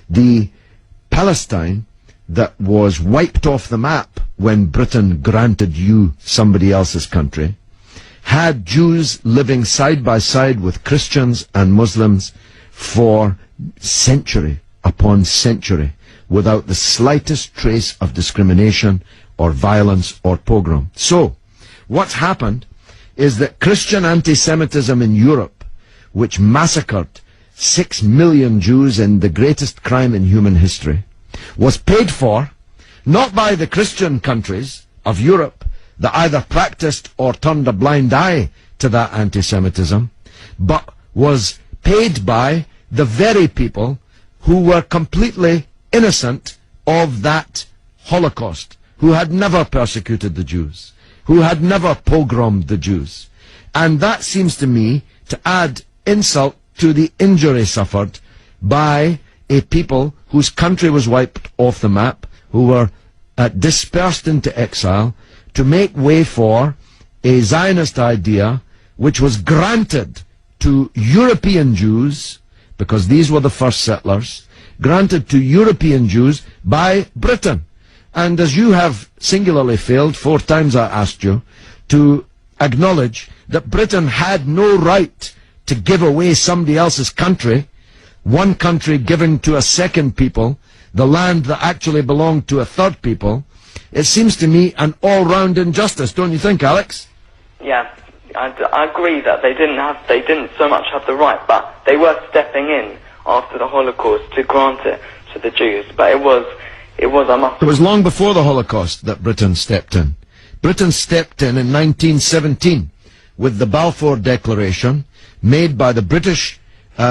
The Palestine that was wiped off the map when Britain granted you somebody else's country had Jews living side by side with Christians and Muslims for century upon century without the slightest trace of discrimination or violence or pogrom. So, what's happened is that Christian anti-Semitism in Europe, which massacred 6 million Jews in the greatest crime in human history, was paid for not by the Christian countries of Europe that either practiced or turned a blind eye to that anti-Semitism, but was paid by the very people who were completely innocent of that Holocaust, who had never persecuted the Jews, who had never pogromed the Jews. And that seems to me to add insult to the injury suffered by a people whose country was wiped off the map, who were dispersed into exile, to make way for a Zionist idea which was granted to European Jews, because these were the first settlers, granted to European Jews by Britain. And as you have singularly failed, 4 times I asked you, to acknowledge that Britain had no right to give away somebody else's country, one country giving to a second people, the land that actually belonged to a third people, it seems to me an all-round injustice, don't you think, Alex? Yeah, I agree that they didn't so much have the right, but they were stepping in after the Holocaust to grant it to the Jews. But it was long before the Holocaust that Britain stepped in. Britain stepped in 1917 with the Balfour Declaration made by the British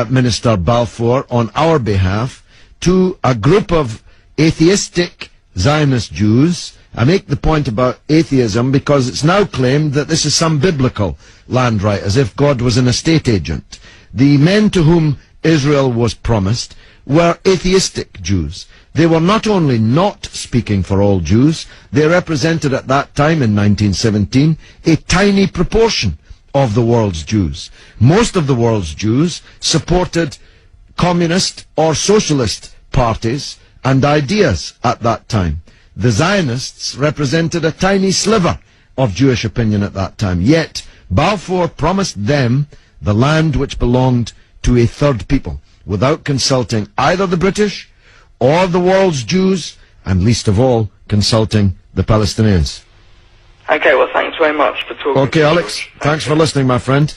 Minister Balfour on our behalf to a group of atheistic Zionist Jews. I make the point about atheism because it's now claimed that this is some biblical land right, as if God was an estate agent. The men to whom Israel was promised were atheistic Jews. They were not only not speaking for all Jews, they represented at that time in 1917 a tiny proportion of the world's Jews. Most of the world's Jews supported communist or socialist parties and ideas at that time. The Zionists represented a tiny sliver of Jewish opinion at that time. Yet Balfour promised them the land which belonged to a third people, without consulting either the British or the world's Jews, and least of all, consulting the Palestinians. Okay, well, thanks very much for talking. Okay, Alex, thanks for listening, my friend.